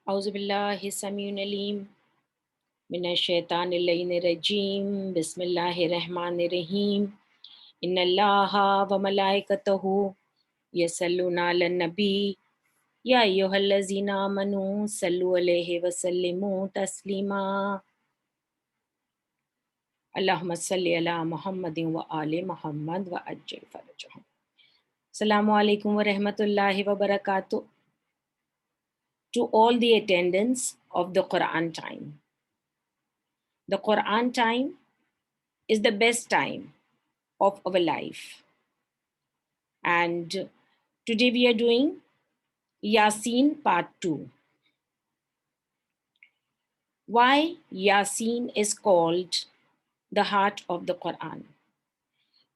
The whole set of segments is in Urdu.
أعوذ بالله السميع العليم من الشيطان اللعين الرجيم بسم الله الرحمن الرحيم إن الله وملائكته يصلون على النبي يا أيها الذين آمنوا صلوا عليه وسلموا تسليما اللهم صل على محمد وآل محمد وعجل فرجهم. السلام عليكم ورحمة الله وبركاته to all the attendants of the Quran time. The Quran time is the best time of our life. And today we are doing Yasin part 2. Why Yasin is called the heart of the Quran.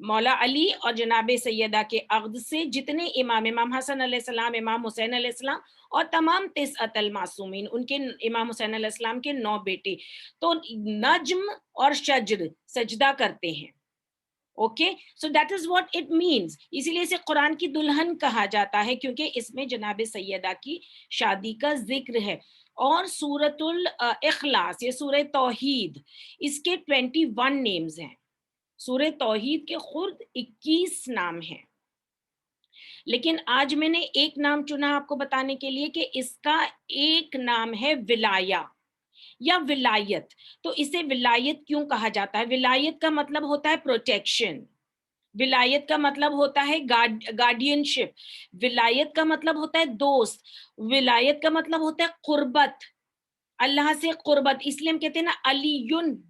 مولا علی اور جناب سیدہ کے عقد سے جتنے امام حسن علیہ السلام، امام حسین علیہ السلام اور تمام تسعۃ المعصومین، ان کے امام حسین علیہ السلام کے 9 بیٹے، تو نجم اور شجر سجدہ کرتے ہیں. Okay, so that is what it means. اسی لیے اسے قرآن کی دلہن کہا جاتا ہے، کیونکہ اس میں جناب سیدہ کی شادی کا ذکر ہے. اور سورۃ الاخلاص، یہ سورہ توحید، اس کے 21 نیمز ہیں. سورہ توحید کے خود 21 نام ہیں، لیکن آج میں نے ایک نام چنا آپ کو بتانے کے لیے کہ اس کا ایک نام ہے ولایہ یا ولایت. تو اسے ولایت کیوں کہا جاتا ہے؟ ولایت کا مطلب ہوتا ہے پروٹیکشن، ولایت کا مطلب ہوتا ہے گارڈین شپ، ولایت کا مطلب ہوتا ہے دوست، ولایت کا مطلب ہوتا ہے قربت، اللہ سے قربت. اس لیے ہم کہتے ہیں نا علی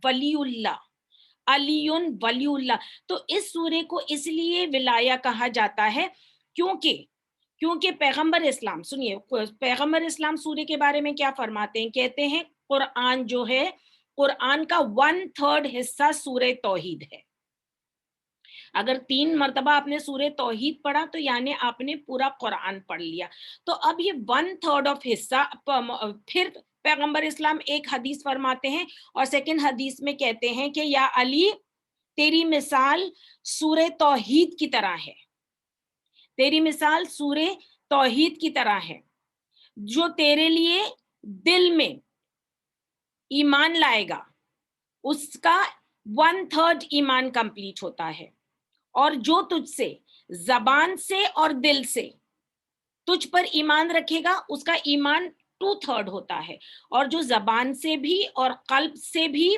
ولی اللہ، علی ولی اللہ. تو اس سورے کو اس لیے ولایہ کہا جاتا ہے کیونکہ پیغمبر اسلام، سنیے پیغمبر اسلام سورے کے بارے میں کیا فرماتے ہیں، کہتے ہیں قرآن جو ہے، قرآن کا 1/3 حصہ سورہ توحید ہے. اگر 3 مرتبہ آپ نے سورہ توحید پڑھا تو یعنی آپ نے پورا قرآن پڑھ لیا. تو اب یہ 1/3 آف حصہ، پھر پیغمبر اسلام ایک حدیث فرماتے ہیں اور سیکنڈ حدیث میں کہتے ہیں کہ یا علی تیری مثال سورہ توحید کی طرح ہے، تیری مثال سورہ توحید کی طرح ہے. جو تیرے لیے دل میں ایمان لائے گا اس کا 1/3 ایمان کمپلیٹ ہوتا ہے، اور جو تجھ سے زبان سے اور دل سے تجھ پر ایمان رکھے گا اس کا ایمان 2/3 ہوتا ہے. اور جو زبان سے بھی اور قلب سے بھی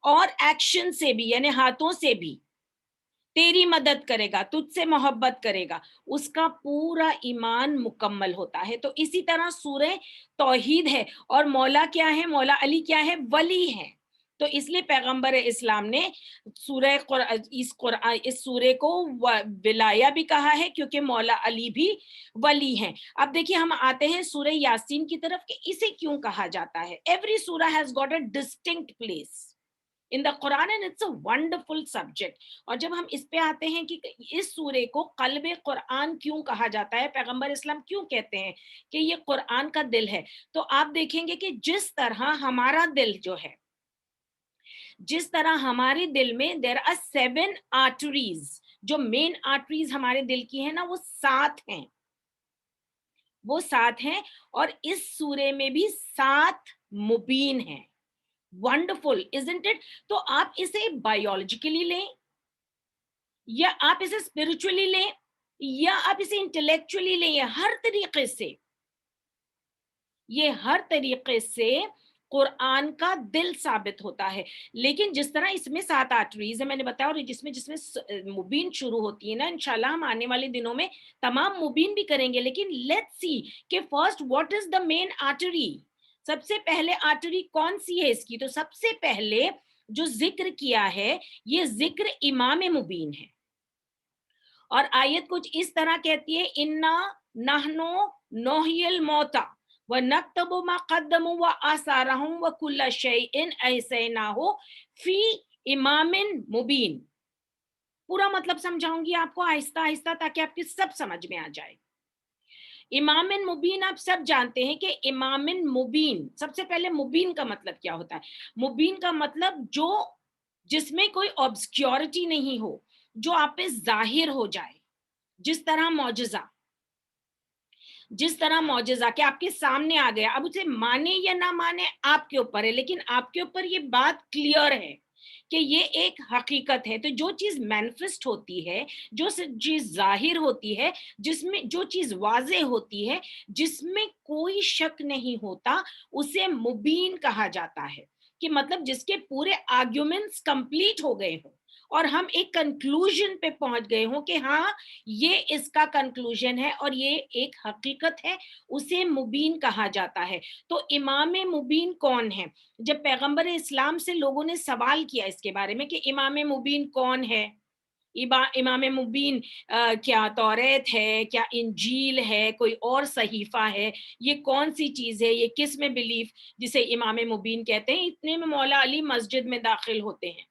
اور ایکشن سے بھی یعنی ہاتھوں سے بھی تیری مدد کرے گا، تجھ سے محبت کرے گا، اس کا پورا ایمان مکمل ہوتا ہے. تو اسی طرح سورہ توحید ہے، اور مولا کیا ہے؟ مولا علی کیا ہے؟ ولی ہے. تو اس لیے پیغمبر اسلام نے اس سورے کو ولایہ بھی کہا ہے، کیونکہ مولا علی بھی ولی ہیں. اب دیکھیے ہم آتے ہیں سورہ یاسین کی طرف کہ اسے کیوں کہا جاتا ہے. ایوری سورہ has got a distinct place in the Quran and it's a wonderful subject. اور جب ہم اس پہ آتے ہیں کہ اس سورے کو قلب قرآن کیوں کہا جاتا ہے، پیغمبر اسلام کیوں کہتے ہیں کہ یہ قرآن کا دل ہے، تو آپ دیکھیں گے کہ جس طرح ہمارا دل جو ہے، جس طرح ہمارے دل میں there are 7 arteries، جو مین آرٹریز ہمارے دل کی ہیں نا وہ 7 ہیں، وہ 7 ہیں. اور اس سورے میں بھی 7 مبین ہیں. Wonderful isn't it؟ تو آپ اسے بایولوجیکلی لیں یا آپ اسے اسپرچولی لیں یا آپ اسے انٹلیکچولی لیں، یا ہر طریقے سے، یہ ہر طریقے سے قرآن کا دل ثابت ہوتا ہے. لیکن جس طرح اس میں 7 آرٹریز ہیں میں نے بتایا، اور جس میں مبین شروع ہوتی ہے نا، انشاءاللہ ہم آنے والے دنوں میں تمام مبین بھی کریں گے. لیکن لیٹس سی کہ first what is the main artery, سب سے پہلے آرٹری کون سی ہے اس کی؟ تو سب سے پہلے جو ذکر کیا ہے یہ ذکر امام مبین ہے. اور آیت کچھ اس طرح کہتی ہے انا نحنو نحیی الموتى ونکتب ما قدموا وآثارهم وکل شیء احصیناہ فی امام مبین. پورا مطلب سمجھاؤں گی آپ کو آہستہ آہستہ تاکہ آپ کی سب سمجھ میں آ جائے. امام مبین آپ سب جانتے ہیں کہ امام مبین، سب سے پہلے مبین کا مطلب کیا ہوتا ہے؟ مبین کا مطلب جو جس میں کوئی آبسکیورٹی نہیں ہو، جو آپ پہ ظاہر ہو جائے، جس طرح معجزہ کہ آپ کے سامنے آ گیا. اب اسے مانے یا نہ مانے آپ کے اوپر ہے، لیکن آپ کے اوپر یہ بات کلیئر ہے کہ یہ ایک حقیقت ہے. تو جو چیز مینیفسٹ ہوتی ہے، جو چیز ظاہر ہوتی ہے، جس میں جو چیز واضح ہوتی ہے، جس میں کوئی شک نہیں ہوتا، اسے مبین کہا جاتا ہے. کہ مطلب جس کے پورے آرگیومنٹس کمپلیٹ ہو گئے ہوں اور ہم ایک کنکلوژن پہ پہنچ گئے ہوں کہ ہاں یہ اس کا کنکلوژن ہے اور یہ ایک حقیقت ہے، اسے مبین کہا جاتا ہے. تو امام مبین کون ہے؟ جب پیغمبر اسلام سے لوگوں نے سوال کیا اس کے بارے میں کہ امام مبین کون ہے، امام مبین کیا توریت ہے، کیا انجیل ہے، کوئی اور صحیفہ ہے، یہ کون سی چیز ہے، یہ کس میں بلیف جسے امام مبین کہتے ہیں؟ اتنے میں مولا علی مسجد میں داخل ہوتے ہیں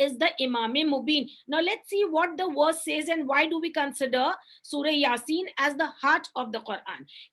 is the imam mubin. Now let's see what the verse says and why do we consider surah yasin as the heart of the Quran.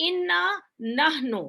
inna nahnu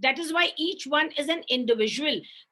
That is why each one is an individual.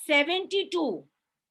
72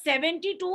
72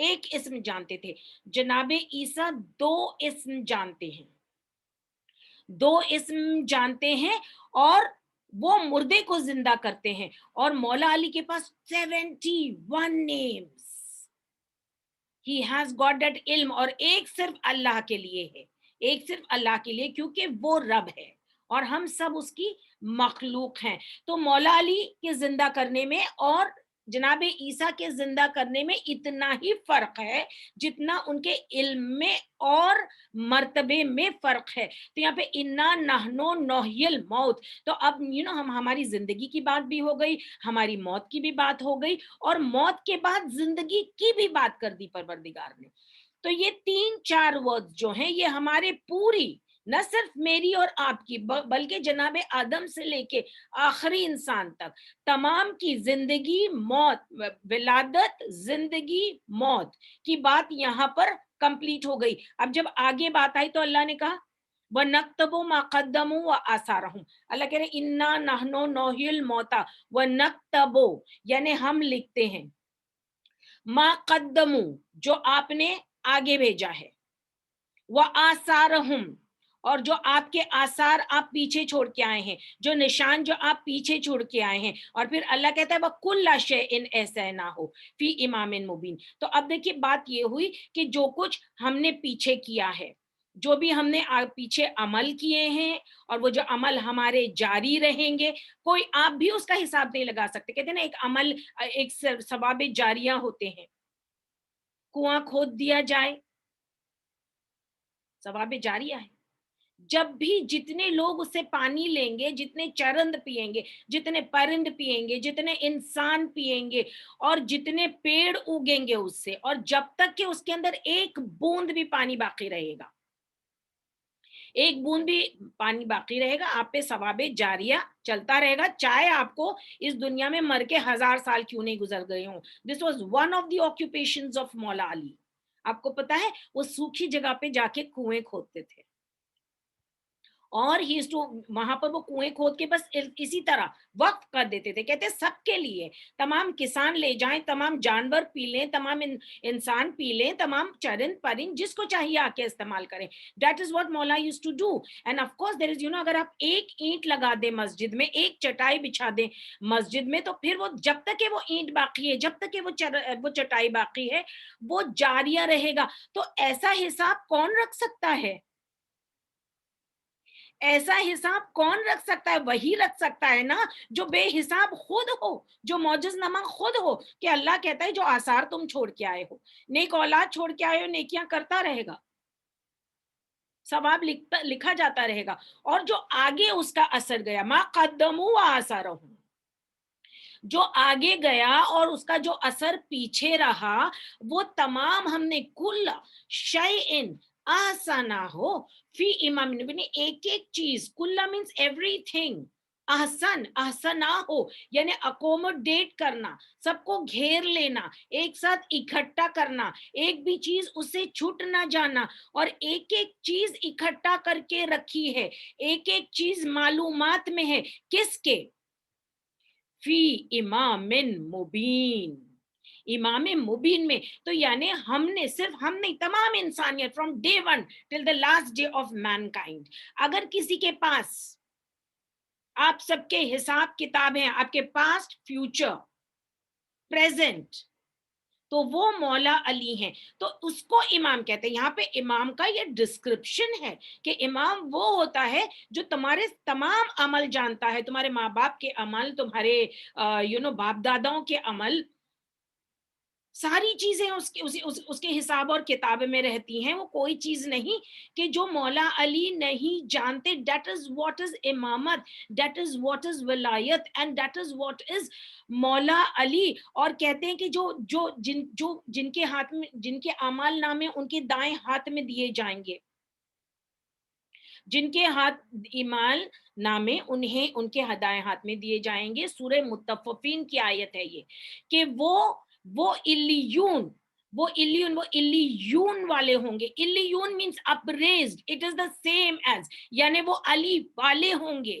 ایک اسم جانتے تھے. جناب عیسیٰ 2 اسم جانتے ہیں, 2 اسم جانتے ہیں, اور وہ مردے کو زندہ کرتے ہیں. اور مولا علی کے پاس 71 names. He has got that علم, اور ایک صرف اللہ کے لیے ہے, ایک صرف اللہ کے لیے, کیونکہ وہ رب ہے اور ہم سب اس کی مخلوق ہیں. تو مولا علی کے زندہ کرنے میں اور جناب عیسیٰ کے زندہ کرنے میں اتنا ہی فرق ہے جتنا ان کے علم میں اور مرتبے میں فرق ہے. تو یہاں پہ انا نحنو نحیی الموت, تو اب ہم ہماری زندگی کی بات بھی ہو گئی, ہماری موت کی بھی بات ہو گئی, اور موت کے بعد زندگی کی بھی بات کر دی پروردگار نے. تو یہ 3-4 ورڈ جو ہیں یہ ہمارے پوری, نہ صرف میری اور آپ کی, بلکہ جناب آدم سے لے کے آخری انسان تک تمام کی زندگی موت, ولادت زندگی موت کی بات یہاں پر کمپلیٹ ہو گئی. اب جب آگے بات آئی تو اللہ نے کہا وَنَكْتُبُ مَا قَدَّمُوا وَآثَارَهُمْ, اللہ کہہ رہے اِنَّا نَحْنُ نُحْيِي الْمَوْتَى وَنَكْتُبُ, یعنی ہم لکھتے ہیں, ما قدمو, جو آپ نے آگے بھیجا ہے, وآثارہم, اور جو آپ کے آثار آپ پیچھے چھوڑ کے آئے ہیں, جو نشان جو آپ پیچھے چھوڑ کے آئے ہیں. اور پھر اللہ کہتا ہے وَكُلَّ شَيْءٍ أَحْصَيْنَاهُ فِي إِمَامٍ مُبِينٍ. تو اب دیکھیے بات یہ ہوئی کہ جو کچھ ہم نے پیچھے کیا ہے, جو بھی ہم نے پیچھے عمل کیے ہیں, اور وہ جو عمل ہمارے جاری رہیں گے, کوئی آپ بھی اس کا حساب نہیں لگا سکتے. کہتے ہیں نا ایک عمل, ایک ثواب جاریہ ہوتے ہیں, کنواں کھود دیا جائے ثواب جاریہ ہے. جب بھی جتنے لوگ اس سے پانی لیں گے, جتنے چرند پیئیں گے, جتنے پرند پیئیں گے, جتنے انسان پیئیں گے, اور جتنے پیڑ اگیں گے اس سے, اور جب تک کہ اس کے اندر ایک بوند بھی پانی باقی رہے گا, ایک بوند بھی پانی باقی رہے گا, آپ پہ ثواب جاریہ چلتا رہے گا, چاہے آپ کو اس دنیا میں مر کے 1000 سال کیوں نہیں گزر گئے ہوں. This was one of the occupations of مولا علی. آپ کو پتا ہے وہ سوکھی جگہ پہ جا کے کنویں کھودتے تھے, اور ہی وہاں پر وہ کنویں کھود کے بس اسی طرح وقف کر دیتے تھے. کہتے سب کے لیے, تمام کسان لے جائیں, تمام جانور پی لیں, تمام انسان پی لیں, تمام چرند پرند جس کو چاہیے آ کے استعمال کریں. That is what Maula used to do. And of course there is اگر آپ ایک اینٹ لگا دیں مسجد میں, ایک چٹائی بچھا دیں مسجد میں, تو پھر وہ جب تک کہ وہ اینٹ باقی ہے, جب تک کہ وہ چٹائی باقی ہے, وہ جاریہ رہے گا. تو ایسا حساب کون رکھ سکتا ہے؟ ایسا حساب کون رکھ سکتا ہے؟ وہی رکھ سکتا ہے نا جو بے حساب خود ہو, جو معجز نما خود ہو, کہ اللہ کہتا ہے جو آثار تم چھوڑ کے آئے ہو, نیک اولاد چھوڑ کے آئے ہو, نیکیاں کرتا رہے گا, ثواب لکھا جاتا رہے گا. اور جو آگے اس کا اثر گیا, ما قدموا وآثارہم, جو آگے گیا اور اس کا جو اثر پیچھے رہا, وہ تمام ہم نے کل شیئن آسانا ہو فی امام, ایک ایک چیز, کلا مینس ایوری تھنگ, احسن احسنا ہو یعنی اکوموڈیٹ کرنا, سب کو گھیر لینا, ایک ساتھ اکٹھا کرنا, ایک بھی چیز اس سے چھوٹ نہ جانا, اور ایک ایک چیز اکٹھا کر کے رکھی ہے, ایک ایک چیز معلومات میں ہے, کس کے؟ فی امام مبین, امام مبین میں. تو یعنی ہم نے, صرف ہم نہیں, تمام انسانیت from day 1 till the last day of mankind, اگر کسی کے پاس آپ سب کے حساب کتاب ہیں, آپ کے پاسٹ فیوچر پریزنٹ, تو وہ مولا علی ہیں. تو اس کو امام کہتے ہیں. یہاں پہ امام کا یہ ڈسکرپشن ہے کہ امام وہ ہوتا ہے جو تمہارے تمام عمل جانتا ہے, تمہارے ماں باپ کے عمل, تمہارے باپ داداؤں کے عمل, ساری چیزیں اس کے حساب اور کتاب میں رہتی ہیں. وہ کوئی چیز نہیں کہ جو مولا علی نہیں جانتے. دیٹ از واٹ از امامت, دیٹ از واٹ از ولایت, and that is what is مولا علی. اور کہتے ہیں کہ جن کے ہاتھ میں, جن کے اعمال نامے ان کے دائیں ہاتھ میں دیے جائیں گے, جن کے ہاتھ ایمان نامے انہیں ان کے دائیں ہاتھ میں دیے جائیں گے. سورہ مطففین کی آیت ہے یہ, کہ وہ الیون والے ہوں گے. Eleven means appraised, it is the same as, یعنی وہ علی والے ہوں گے.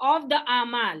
of the amal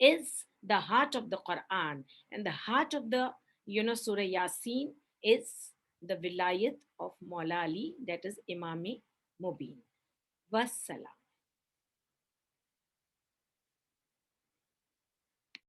is the heart of the Quran, and the heart of the Surah Yasin is the vilayat of Maula Ali, that is Imam Mubin. Wassalam.